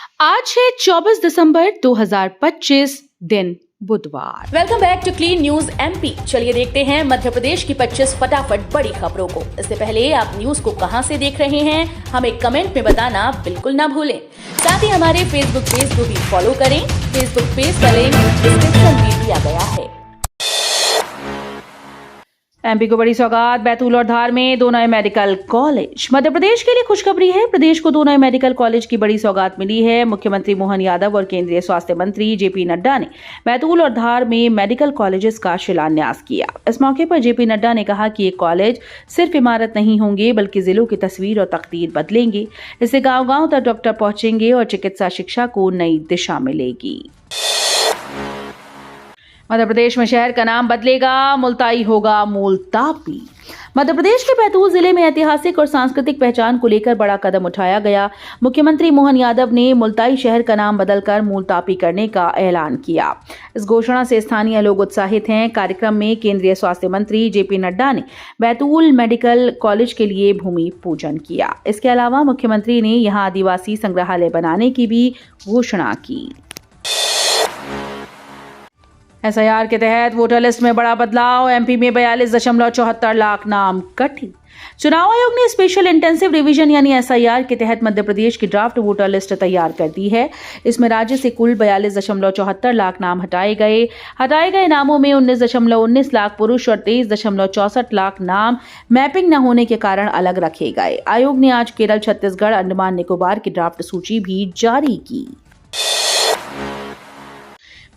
आज है 24 दिसंबर 2025 दिन बुधवार। Welcome back to clean news MP. चलिए देखते हैं मध्य प्रदेश की 25 फटाफट बड़ी खबरों को। इससे पहले आप न्यूज को कहां से देख रहे हैं हमें कमेंट में बताना बिल्कुल ना भूलें। साथ ही हमारे फेसबुक पेज को भी फॉलो करें। फेसबुक पेज का लिंक डिस्क्रिप्शन में दिया गया है। एमपी को बड़ी सौगात, बैतूल और धार में 2 नए मेडिकल कॉलेज। मध्य प्रदेश के लिए खुशखबरी है। प्रदेश को 2 नए मेडिकल कॉलेज की बड़ी सौगात मिली है। मुख्यमंत्री मोहन यादव और केंद्रीय स्वास्थ्य मंत्री जेपी नड्डा ने बैतूल और धार में मेडिकल कॉलेजेस का शिलान्यास किया। इस मौके पर जेपी नड्डा ने कहा कि ये कॉलेज सिर्फ इमारत नहीं होंगे बल्कि जिलों की तस्वीर और तकदीर बदलेंगे। इससे गांव-गांव तक डॉक्टर पहुंचेंगे और चिकित्सा शिक्षा को नई दिशा मिलेगी। मध्य प्रदेश में शहर का नाम बदलेगा, मुल्ताई होगा मुल्तापी। मध्य प्रदेश के बैतूल जिले में ऐतिहासिक और सांस्कृतिक पहचान को लेकर बड़ा कदम उठाया गया। मुख्यमंत्री मोहन यादव ने मुल्ताई शहर का नाम बदलकर मुल्तापी करने का ऐलान किया। इस घोषणा से स्थानीय लोग उत्साहित हैं। कार्यक्रम में केंद्रीय स्वास्थ्य मंत्री जेपी नड्डा ने बैतूल मेडिकल कॉलेज के लिए भूमि पूजन किया। इसके अलावा मुख्यमंत्री ने यहां आदिवासी संग्रहालय बनाने की भी घोषणा की। एसआईआर के तहत वोटर लिस्ट में बड़ा बदलाव। एमपी में 42.74 लाख नाम कटे। चुनाव आयोग ने स्पेशल इंटेंसिव रिवीजन यानी एसआईआर के तहत मध्य प्रदेश की ड्राफ्ट वोटर लिस्ट तैयार कर दी है। इसमें राज्य से कुल 42.74 लाख नाम हटाए गए नामों में 19.19 लाख पुरुष और 23.64 लाख नाम मैपिंग न होने के कारण अलग रखे गए। आयोग ने आज केरल, छत्तीसगढ़, अंडमान निकोबार की ड्राफ्ट सूची भी जारी की।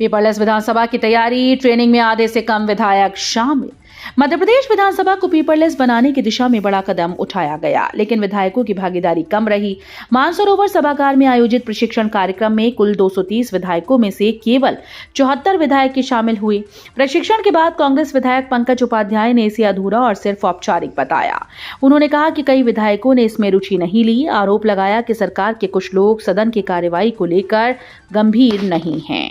पेपरलेस विधानसभा की तैयारी, ट्रेनिंग में आधे से कम विधायक शामिल। मध्य प्रदेश विधानसभा को पेपरलेस बनाने की दिशा में बड़ा कदम उठाया गया, लेकिन विधायकों की भागीदारी कम रही। मानसरोवर सभागार में आयोजित प्रशिक्षण कार्यक्रम में कुल 230 विधायकों में से केवल 74 विधायक ही शामिल हुए। प्रशिक्षण के बाद कांग्रेस विधायक पंकज उपाध्याय ने इसे अधूरा और सिर्फ औपचारिक बताया। उन्होंने कहा कि कई विधायकों ने इसमें रुचि नहीं ली। आरोप लगाया कि सरकार के कुछ लोग सदन की कार्रवाई को लेकर गंभीर नहीं हैं।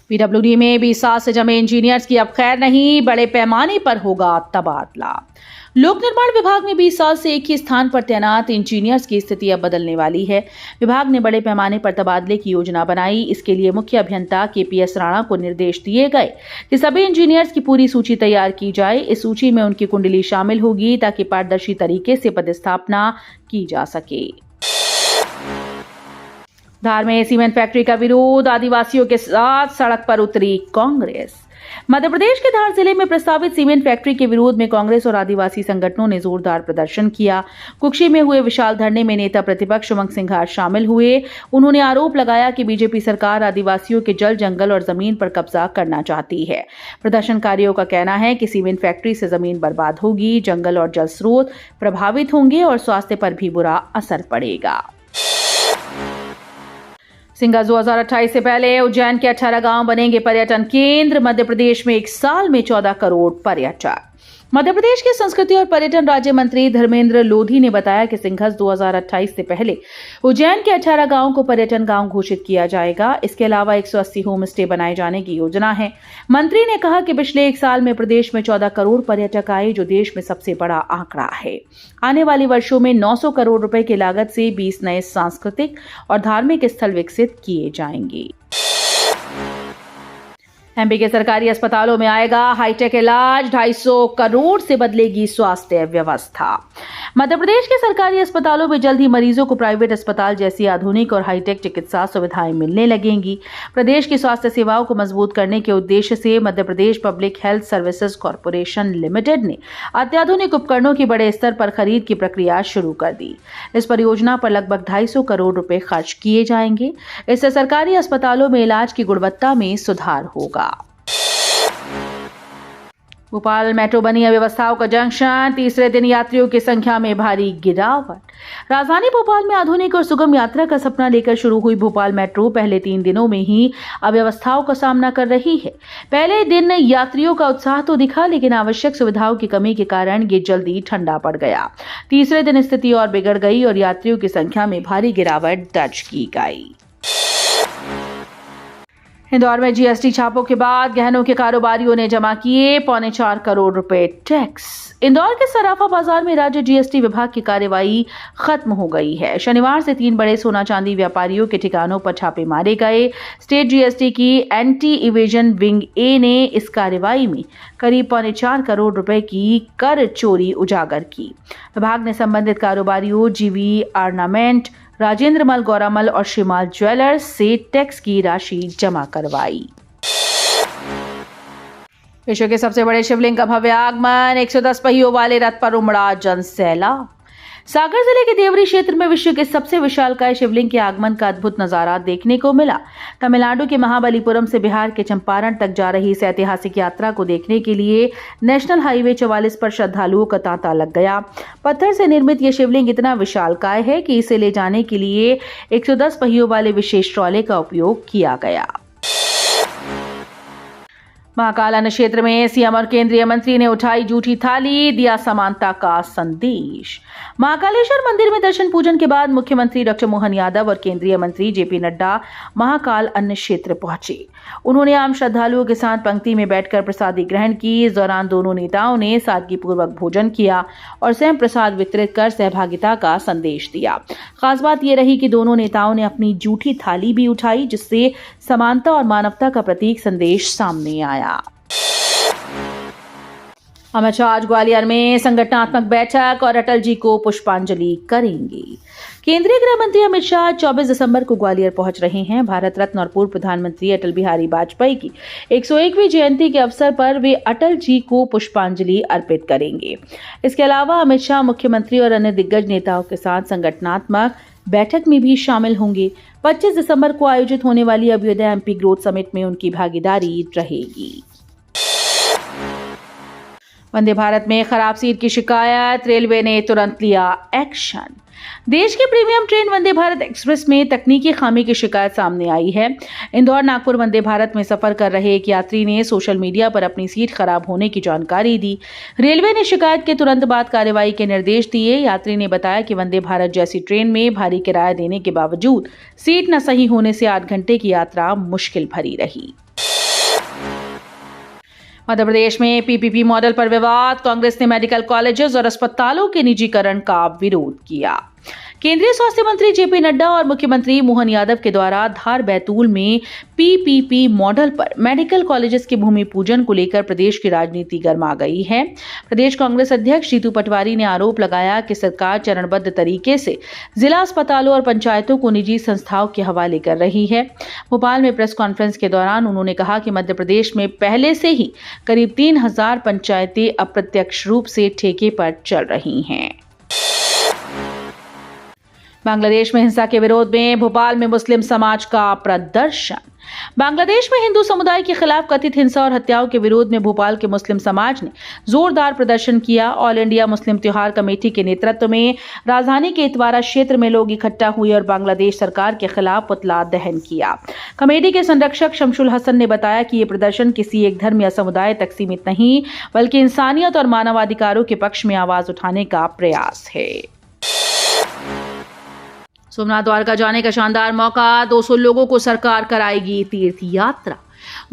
पीडब्ल्यूडी में 20 साल से जमे इंजीनियर्स की अब खैर नहीं, बड़े पैमाने पर होगा तबादला। लोक निर्माण विभाग में 20 साल से एक ही स्थान पर तैनात इंजीनियर्स की स्थिति अब बदलने वाली है। विभाग ने बड़े पैमाने पर तबादले की योजना बनाई। इसके लिए मुख्य अभियंता केपीएस राणा को निर्देश दिए गए कि सभी इंजीनियर्स की पूरी सूची तैयार की जाए। इस सूची में उनकी कुंडली शामिल होगी ताकि पारदर्शी तरीके से पदस्थापना की जा सके। धार में सीमेंट फैक्ट्री का विरोध, आदिवासियों के साथ सड़क पर उतरी कांग्रेस। मध्य प्रदेश के धार जिले में प्रस्तावित सीमेंट फैक्ट्री के विरोध में कांग्रेस और आदिवासी संगठनों ने जोरदार प्रदर्शन किया। कुक्षी में हुए विशाल धरने में नेता प्रतिपक्ष उमंग सिंघार शामिल हुए। उन्होंने आरोप लगाया कि बीजेपी सरकार आदिवासियों के जल, जंगल और जमीन पर कब्जा करना चाहती है। प्रदर्शनकारियों का कहना है कि सीमेंट फैक्ट्री से जमीन बर्बाद होगी, जंगल और जल स्रोत प्रभावित होंगे और स्वास्थ्य पर भी बुरा असर पड़ेगा। सिंघस 2028 से पहले उज्जैन के 18 गांव बनेंगे पर्यटन केंद्र। मध्य प्रदेश में एक साल में 14 करोड़ पर्यटक। मध्य प्रदेश के संस्कृति और पर्यटन राज्य मंत्री धर्मेंद्र लोधी ने बताया कि सिंघस 2028 से पहले उज्जैन के 18 गांवों को पर्यटन गांव घोषित किया जाएगा। इसके अलावा 180 होम स्टे बनाए जाने की योजना है। मंत्री ने कहा कि पिछले एक साल में प्रदेश में 14 करोड़ पर्यटक आए, जो देश में सबसे बड़ा आंकड़ा है। आने वाले वर्षों में 900 करोड़ रुपए की लागत से 20 नए सांस्कृतिक और धार्मिक स्थल विकसित किए जाएंगे। एमपी के सरकारी अस्पतालों में आएगा हाईटेक इलाज, 250 करोड़ से बदलेगी स्वास्थ्य व्यवस्था। मध्य प्रदेश के सरकारी अस्पतालों में जल्द ही मरीजों को प्राइवेट अस्पताल जैसी आधुनिक और हाईटेक चिकित्सा सुविधाएं मिलने लगेंगी। प्रदेश की स्वास्थ्य सेवाओं को मजबूत करने के उद्देश्य से Madhya Pradesh public health services corporation limited ने अत्याधुनिक उपकरणों की बड़े स्तर पर खरीद की प्रक्रिया शुरू कर दी। इस परियोजना पर लगभग 250 करोड़ रुपए खर्च किए जाएंगे। इससे सरकारी अस्पतालों में इलाज की गुणवत्ता में सुधार होगा। भोपाल मेट्रो बनी अव्यवस्थाओं का जंक्शन, तीसरे दिन यात्रियों की संख्या में भारी गिरावट। राजधानी भोपाल में आधुनिक और सुगम यात्रा का सपना लेकर शुरू हुई भोपाल मेट्रो पहले 3 दिनों में ही अव्यवस्थाओं का सामना कर रही है। पहले दिन यात्रियों का उत्साह तो दिखा, लेकिन आवश्यक सुविधाओं की कमी के कारण ये जल्दी ठंडा पड़ गया। तीसरे दिन स्थिति और बिगड़ गई और यात्रियों की संख्या में भारी गिरावट दर्ज की गई। इंदौर में जीएसटी छापों के बाद गहनों के कारोबारियों ने जमा किए 4.25 करोड़ रुपए टैक्स। इंदौर के सराफा बाजार में राज्य जीएसटी विभाग की कार्रवाई खत्म हो गई है। शनिवार से 3 बड़े सोना चांदी व्यापारियों के ठिकानों पर छापे मारे गए। स्टेट जीएसटी की एंटी इवेजन विंग ए ने इस कार्रवाई में करीब 4.25 करोड़ रुपए की कर चोरी उजागर की। विभाग ने संबंधित कारोबारियों जीवी ऑर्नामेंट, राजेंद्र मल, गौरामल और श्रीमाल ज्वेलर्स से टैक्स की राशि जमा करवाई। विश्व के सबसे बड़े शिवलिंग का भव्य आगमन, 110 पहियों वाले रथ पर उमड़ा जनसैलाब। सागर जिले के देवरी क्षेत्र में विश्व के सबसे विशालकाय शिवलिंग के आगमन का अद्भुत नजारा देखने को मिला। तमिलनाडु के महाबलीपुरम से बिहार के चंपारण तक जा रही इस ऐतिहासिक यात्रा को देखने के लिए नेशनल हाईवे 44 पर श्रद्धालुओं का तांता लग गया। पत्थर से निर्मित यह शिवलिंग इतना विशालकाय है कि इसे ले जाने के लिए 110 पहियों वाले विशेष ट्रॉले का उपयोग किया गया। महाकाल अन्न क्षेत्र में सीएम और केंद्रीय मंत्री ने उठाई जूठी थाली, दिया समानता का संदेश। महाकालेश्वर मंदिर में दर्शन पूजन के बाद मुख्यमंत्री डॉक्टर मोहन यादव और केंद्रीय मंत्री जेपी नड्डा महाकाल अन्न क्षेत्र पहुंचे। उन्होंने आम श्रद्धालुओं के साथ पंक्ति में बैठकर प्रसादी ग्रहण की। इस दौरान दोनों नेताओं ने सादगीपूर्वक भोजन किया और स्वयं प्रसाद वितरित कर सहभागिता का संदेश दिया। खास बात यह रही कि दोनों नेताओं ने अपनी जूठी थाली भी उठाई, जिससे समानता और मानवता का प्रतीक संदेश सामने आया। अमित शाह आज ग्वालियर में संगठनात्मक बैठक और अटल जी को पुष्पांजलि करेंगे। केंद्रीय गृह मंत्री अमित शाह 24 दिसंबर को ग्वालियर पहुंच रहे हैं। भारत रत्न और पूर्व प्रधानमंत्री अटल बिहारी वाजपेयी की 101वीं जयंती के अवसर पर वे अटल जी को पुष्पांजलि अर्पित करेंगे। इसके अलावा अमित शाह मुख्यमंत्री और अन्य दिग्गज नेताओं के साथ संगठनात्मक बैठक में भी शामिल होंगे। 25 दिसंबर को आयोजित होने वाली अभ्युदय एमपी ग्रोथ समिट में उनकी भागीदारी रहेगी। वंदे भारत में खराब सीट की शिकायत, रेलवे ने तुरंत लिया एक्शन। देश के premium train Vande Bharat express में तकनीकी खामी की शिकायत सामने आई है। इंदौर नागपुर वंदे भारत में सफर कर रहे एक यात्री ने सोशल मीडिया पर अपनी सीट खराब होने की जानकारी दी। रेलवे ने शिकायत के तुरंत बाद कार्रवाई के निर्देश दिए। यात्री ने बताया कि वंदे भारत जैसी ट्रेन में भारी किराया देने के बावजूद सीट न सही होने से 8 घंटे की यात्रा मुश्किल भरी रही। मध्य प्रदेश में पीपीपी मॉडल पर विवाद, कांग्रेस ने मेडिकल कॉलेजेस और अस्पतालों के निजीकरण का विरोध किया। केंद्रीय स्वास्थ्य मंत्री जेपी नड्डा और मुख्यमंत्री मोहन यादव के द्वारा धार बैतूल में पीपीपी मॉडल पर मेडिकल कॉलेजेस के भूमि पूजन को लेकर प्रदेश की राजनीति गर्मा गई है। प्रदेश कांग्रेस अध्यक्ष जीतू पटवारी ने आरोप लगाया कि सरकार चरणबद्ध तरीके से जिला अस्पतालों और पंचायतों को निजी संस्थाओं के हवाले कर रही है। भोपाल में प्रेस कॉन्फ्रेंस के दौरान उन्होंने कहा कि मध्य प्रदेश में पहले से ही करीब 3000 पंचायतें अप्रत्यक्ष रूप से ठेके पर चल रही हैं। बांग्लादेश में हिंसा के विरोध में भोपाल में मुस्लिम समाज का प्रदर्शन। बांग्लादेश में हिंदू समुदाय के खिलाफ कथित हिंसा और हत्याओं के विरोध में भोपाल के मुस्लिम समाज ने जोरदार प्रदर्शन किया। ऑल इंडिया मुस्लिम त्योहार कमेटी के नेतृत्व में राजधानी के इतवारा क्षेत्र में लोग इकट्ठा हुए और बांग्लादेश सरकार के खिलाफ पुतला दहन किया। कमेटी के संरक्षक शमशुल हसन ने बताया कि ये प्रदर्शन किसी एक धर्म या समुदाय तक सीमित नहीं, बल्कि इंसानियत और मानवाधिकारों के पक्ष में आवाज उठाने का प्रयास है। सोमनाथ द्वारका जाने का शानदार मौका, 200 लोगों को सरकार कराएगी तीर्थ यात्रा।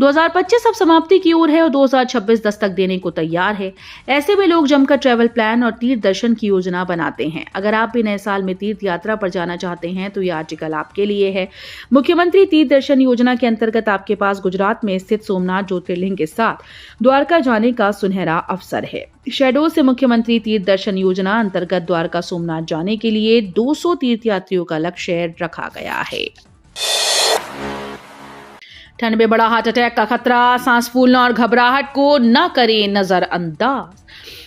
2025 अब समाप्ति की ओर है और 2026 दस्तक देने को तैयार है। ऐसे में लोग जमकर ट्रैवल प्लान और तीर्थ दर्शन की योजना बनाते हैं। अगर आप भी नए साल में तीर्थ यात्रा पर जाना चाहते हैं तो यह आर्टिकल आपके लिए है। मुख्यमंत्री तीर्थ दर्शन योजना के अंतर्गत आपके पास गुजरात में स्थित सोमनाथ ज्योतिर्लिंग के साथ द्वारका जाने का सुनहरा अवसर है। शहडोल से मुख्यमंत्री तीर्थ दर्शन योजना अंतर्गत द्वारका सोमनाथ जाने के लिए 200 तीर्थयात्रियों का लक्ष्य रखा गया है। ठंड में बड़ा हार्ट अटैक का खतरा, सांस फूलना और घबराहट को न करें नजरअंदाज।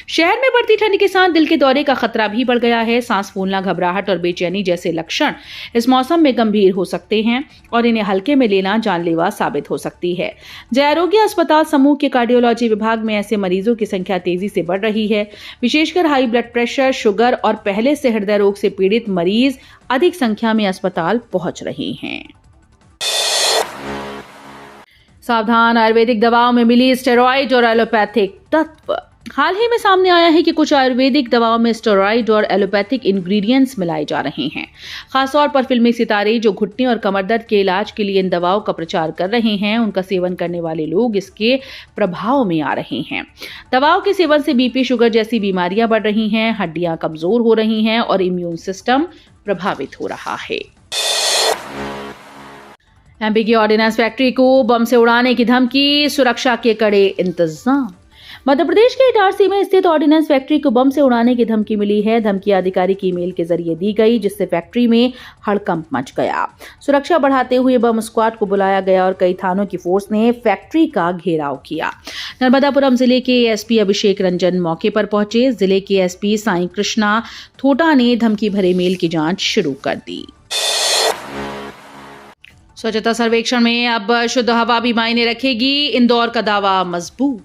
शहर में बढ़ती ठंड के साथ दिल के दौरे का खतरा भी बढ़ गया है। सांस फूलना, घबराहट और बेचैनी जैसे लक्षण इस मौसम में गंभीर हो सकते हैं और इन्हें हल्के में लेना जानलेवा साबित हो सकती है। जय आरोग्य अस्पताल समूह के कार्डियोलॉजी विभाग में ऐसे मरीजों की संख्या तेजी से बढ़ रही है। विशेषकर हाई ब्लड प्रेशर, शुगर और पहले से हृदय रोग से पीड़ित मरीज अधिक संख्या में अस्पताल पहुंच रहे हैं। सावधान, आयुर्वेदिक दवाओं में मिली स्टेरॉइड और एलोपैथिक तत्व। हाल ही में सामने आया है कि कुछ आयुर्वेदिक दवाओं में स्टेरॉइड और एलोपैथिक इंग्रेडिएंट्स मिलाए जा रहे हैं। खासतौर पर फिल्मी सितारे जो घुटने और कमर दर्द के इलाज के लिए इन दवाओं का प्रचार कर रहे हैं, उनका सेवन करने वाले लोग इसके प्रभाव में आ रहे हैं। दवाओं के सेवन से बीपी, शुगर जैसी बीमारियां बढ़ रही हैं, हड्डियां कमजोर हो रही हैं और इम्यून सिस्टम प्रभावित हो रहा है। एमपी की ऑर्डिनेंस फैक्ट्री को बम से उड़ाने की धमकी, सुरक्षा के कड़े इंतजाम। मध्य प्रदेश के इटारसी में स्थित ऑर्डिनेंस फैक्ट्री को बम से उड़ाने की धमकी मिली है। धमकी आधिकारिक ईमेल के जरिए दी गई, जिससे फैक्ट्री में हड़कंप मच गया। सुरक्षा बढ़ाते हुए बम स्क्वाड को बुलाया गया और कई थानों की फोर्स ने फैक्ट्री का घेराव किया। नर्मदापुरम जिले के एसपी अभिषेक रंजन मौके पर पहुंचे। जिले के एसपी साई कृष्णा थोटा ने धमकी भरे मेल की जांच शुरू कर दी। स्वच्छता सर्वेक्षण में अब शुद्ध हवा भी मायने रखेगी, इंदौर का दावा मजबूत।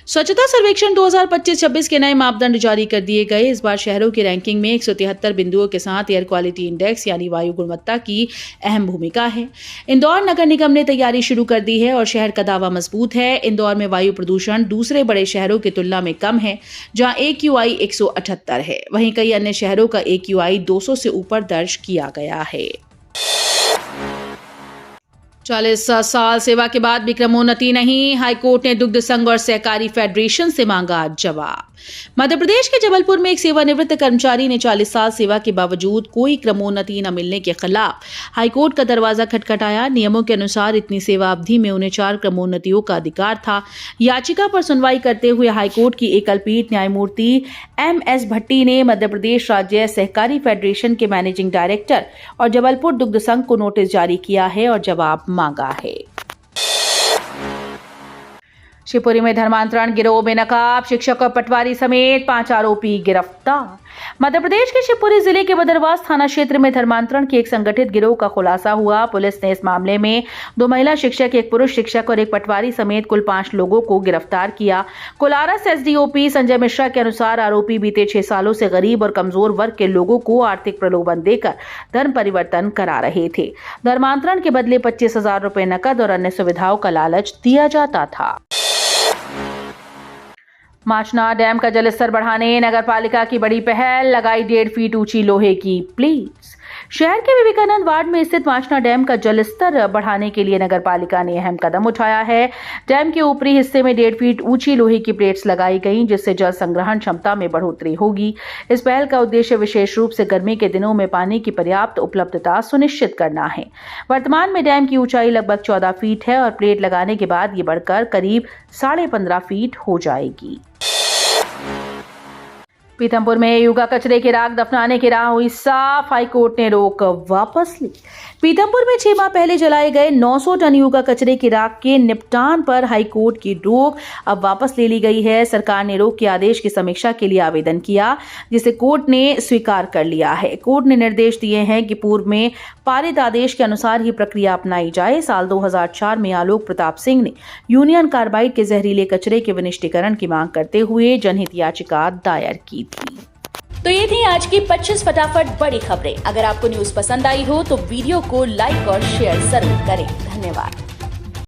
स्वच्छता सर्वेक्षण 2025-26 के नए मापदंड जारी कर दिए गए। इस बार शहरों की रैंकिंग में 173 बिंदुओं के साथ एयर क्वालिटी इंडेक्स यानी वायु गुणवत्ता की अहम भूमिका है। इंदौर नगर निगम ने तैयारी शुरू कर दी है और शहर का दावा मजबूत है। इंदौर में वायु प्रदूषण दूसरे बड़े शहरों की तुलना में कम है, जहां AQI 178 है। वहीं कई अन्य शहरों का AQI 200 से ऊपर दर्ज किया गया है। 40 साल सेवा के बाद भी क्रमोन्नति नहीं, हाईकोर्ट ने दुग्ध संघ और सहकारी फेडरेशन से मांगा जवाब। मध्य प्रदेश के जबलपुर में एक सेवानिवृत्त कर्मचारी ने 40 साल सेवा के बावजूद कोई क्रमोन्नति न मिलने के खिलाफ हाईकोर्ट का दरवाजा खटखटाया। नियमों के अनुसार इतनी सेवा अवधि में उन्हें 4 क्रमोन्नतियों का अधिकार था। याचिका पर सुनवाई करते हुए हाईकोर्ट की एकल पीठ न्यायमूर्ति MS भट्टी ने मध्य प्रदेश राज्य सहकारी फेडरेशन के मैनेजिंग डायरेक्टर और जबलपुर दुग्ध संघ को नोटिस जारी किया है और जवाब मांगा है। शिवपुरी में धर्मांतरण गिरोह में नकाब, शिक्षक और पटवारी समेत 5 आरोपी गिरफ्तार। मध्य प्रदेश के शिवपुरी जिले के बदरवास थाना क्षेत्र में धर्मांतरण के एक संगठित गिरोह का खुलासा हुआ। पुलिस ने इस मामले में 2 महिला शिक्षक, 1 पुरुष शिक्षक और 1 पटवारी समेत कुल 5 लोगों को गिरफ्तार किया। कोलारस SDOP संजय मिश्रा के अनुसार आरोपी बीते 6 सालों से गरीब और कमजोर वर्ग के लोगों को आर्थिक प्रलोभन देकर धर्म परिवर्तन करा रहे थे। धर्मांतरण के बदले 25,000 रुपए नकद और अन्य सुविधाओं का लालच दिया जाता था। माचना डैम का जलस्तर बढ़ाने नगरपालिका की बड़ी पहल, लगाई 1.5 फीट ऊंची लोहे की प्लेट्स। शहर के विवेकानंद वार्ड में स्थित माचना डैम का जलस्तर बढ़ाने के लिए नगरपालिका ने अहम कदम उठाया है। डैम के ऊपरी हिस्से में 1.5 फीट ऊंची लोहे की प्लेट्स लगाई गई, जिससे जल संग्रहण क्षमता में बढ़ोतरी होगी। इस पहल का उद्देश्य विशेष रूप से गर्मी के दिनों में पानी की पर्याप्त उपलब्धता सुनिश्चित करना है। वर्तमान में डैम की ऊंचाई लगभग 14 फीट है और प्लेट लगाने के बाद ये बढ़कर करीब 15.5 फीट हो जाएगी। पीथमपुर में युगा कचरे की राख दफनाने की राह हुई साफ, हाईकोर्ट ने रोक वापस ली। पीथमपुर में 6 माह पहले जलाए गए 900 टन युगा कचरे की राख के निपटान पर हाईकोर्ट की रोक अब वापस ले ली गई है। सरकार ने रोक के आदेश की समीक्षा के लिए आवेदन किया, जिसे कोर्ट ने स्वीकार कर लिया है। कोर्ट ने निर्देश दिए हैं कि पूर्व में पारित आदेश के अनुसार ही प्रक्रिया अपनाई जाए। साल 2004 में आलोक प्रताप सिंह ने यूनियन कार्बाइड के जहरीले कचरे के विनिष्टीकरण की मांग करते हुए जनहित याचिका दायर की थी। तो ये थी आज की 25 फटाफट बड़ी खबरें। अगर आपको न्यूज पसंद आई हो तो वीडियो को लाइक और शेयर जरूर करें। धन्यवाद।